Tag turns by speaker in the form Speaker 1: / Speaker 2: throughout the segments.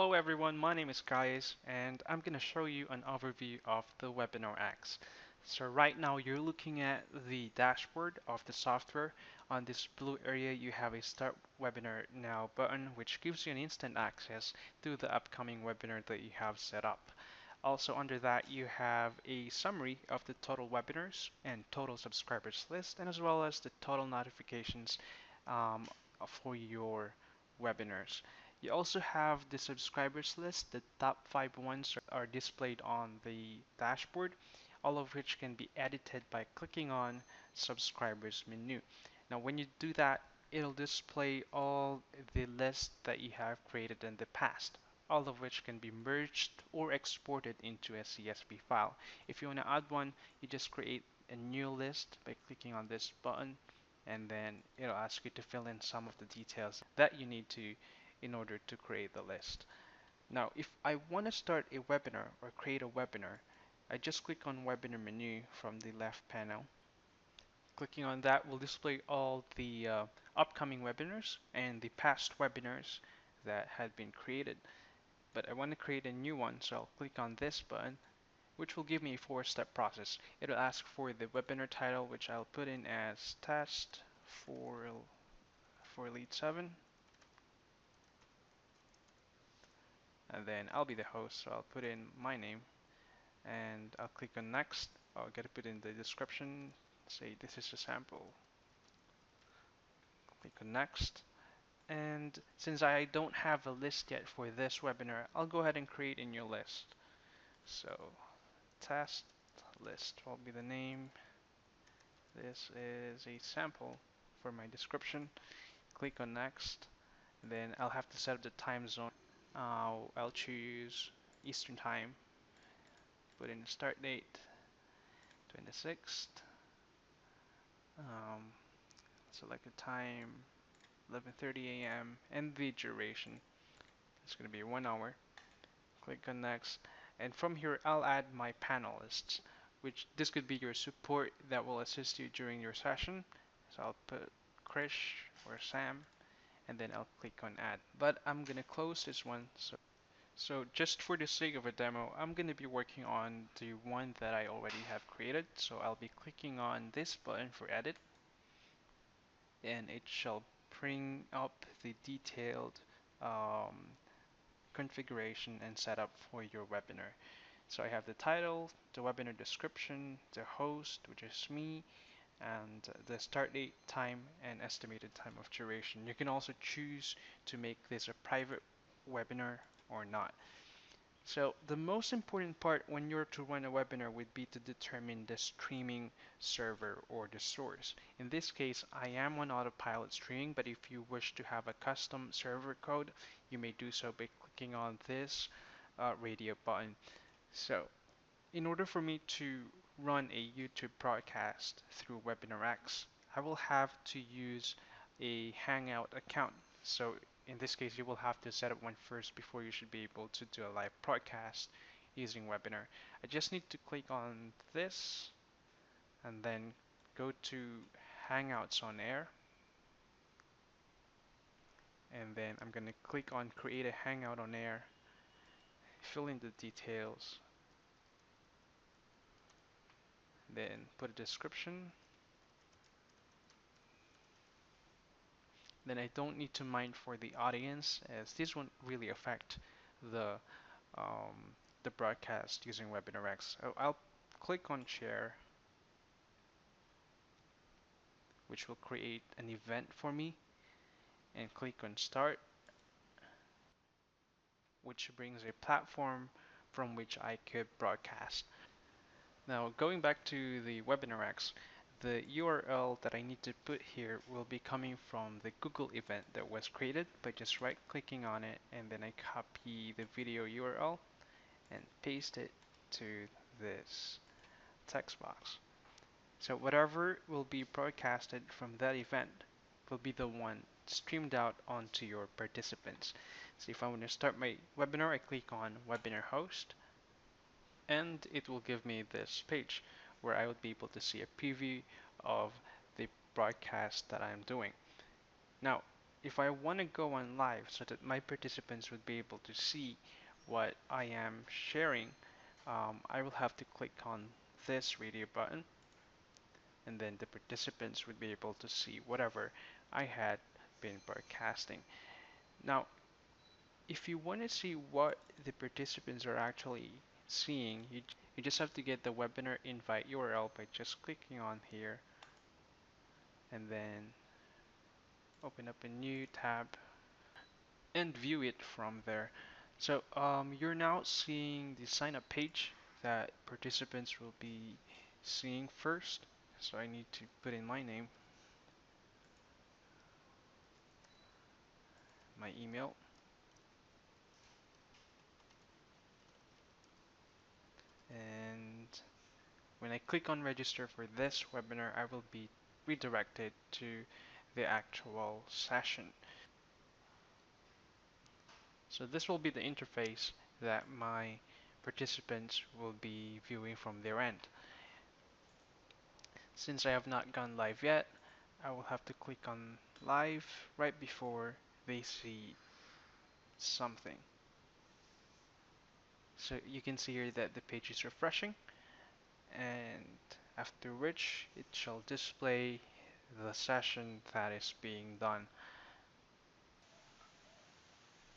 Speaker 1: Hello everyone, my name is Gaius and I'm going to show you an overview of the Webinar X. So right now you're looking at the dashboard of the software. On this blue area you have a Start Webinar Now button which gives you an instant access to the upcoming webinar that you have set up. Also under that you have a summary of the total webinars and total subscribers list and as well as the total notifications um, for your webinars. You also have the subscribers list. The top 5 ones are displayed on the dashboard, all of which can be edited by clicking on subscribers menu. Now when you do that, it'll display all the lists that you have created in the past, all of which can be merged or exported into a CSV file. If you want to add one, you just create a new list by clicking on this button, and then it'll ask you to fill in some of the details that you need to in order to create the list. Now, if I want to start a webinar or create a webinar, I just click on Webinar menu from the left panel. Clicking on that will display all the upcoming webinars and the past webinars that had been created. But I want to create a new one, so I'll click on this button, which will give me a 4-step process. It'll ask for the webinar title, which I'll put in as Test for Lead 7. And then I'll be the host, so I'll put in my name and I'll click on next. I'll get to put in the description, say this is a sample. Click on next. And since I don't have a list yet for this webinar, I'll go ahead and create a new list. So test list will be the name. This is a sample for my description. Click on next. Then I'll have to set up the time zone. I'll choose Eastern time. Put in the start date, 26th. Um, Select the time, 11:30 a.m. and the duration. It's going to be 1 hour. Click on next. And from here, I'll add my panelists, which this could be your support that will assist you during your session. So I'll put Krish or Sam, and then I'll click on add. But I'm going to close this one. So just for the sake of a demo, I'm going to be working on the one that I already have created. So I'll be clicking on this button for edit, and it shall bring up the detailed um, configuration and setup for your webinar. So I have the title, the webinar description, the host, which is me, and the start date, time, and estimated time of duration. You can also choose to make this a private webinar or not. So the most important part when you're to run a webinar would be to determine the streaming server or the source. In this case, I am on autopilot streaming, but if you wish to have a custom server code, you may do so by clicking on this radio button. So in order for me to run a YouTube broadcast through Webinar X, I will have to use a Hangout account. So in this case, you will have to set up one first before you should be able to do a live broadcast using Webinar. I just need to click on this and then go to Hangouts on Air. And then I'm going to click on Create a Hangout on Air, fill in the details, then put a description. Then I don't need to mind for the audience, as this won't really affect the the broadcast using Webinar X. I'll click on share, which will create an event for me, and click on start, which brings a platform from which I could broadcast. Now going back to the Webinar X, the URL that I need to put here will be coming from the Google event that was created by just right clicking on it, and then I copy the video URL and paste it to this text box. So whatever will be broadcasted from that event will be the one streamed out onto your participants. So if I want to start my webinar, I click on Webinar Host, and it will give me this page where I would be able to see a preview of the broadcast that I'm doing. Now, if I want to go on live so that my participants would be able to see what I am sharing, I will have to click on this radio button, and then the participants would be able to see whatever I had been broadcasting. Now, if you want to see what the participants are actually seeing, you just have to get the webinar invite URL by just clicking on here and then open up a new tab and view it from there. So you're now seeing the sign up page that participants will be seeing first. So I need to put in my name, my email, and when I click on register for this webinar, I will be redirected to the actual session. So this will be the interface that my participants will be viewing from their end. Since I have not gone live yet, I will have to click on live right before they see something. So you can see here that the page is refreshing, and after which it shall display the session that is being done.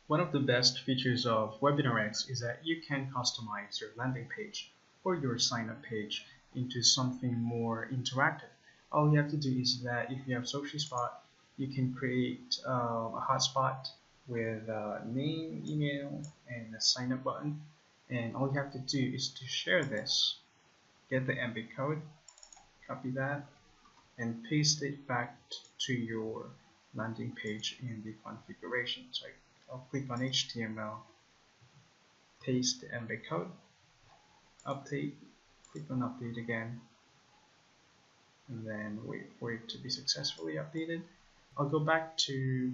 Speaker 2: One of the best features of WebinarX is that you can customize your landing page or your sign-up page into something more interactive. All you have to do is that if you have SocialSpot, you can create a hotspot with a name, email, and a sign-up button. And all you have to do is to share this, get the embed code, copy that, and paste it back to your landing page in the configuration. So I'll click on HTML, paste the embed code, update, click on update again, and then wait for it to be successfully updated. I'll go back to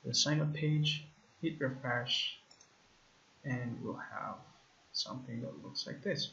Speaker 2: the sign up page, hit refresh, and we'll have something that looks like this.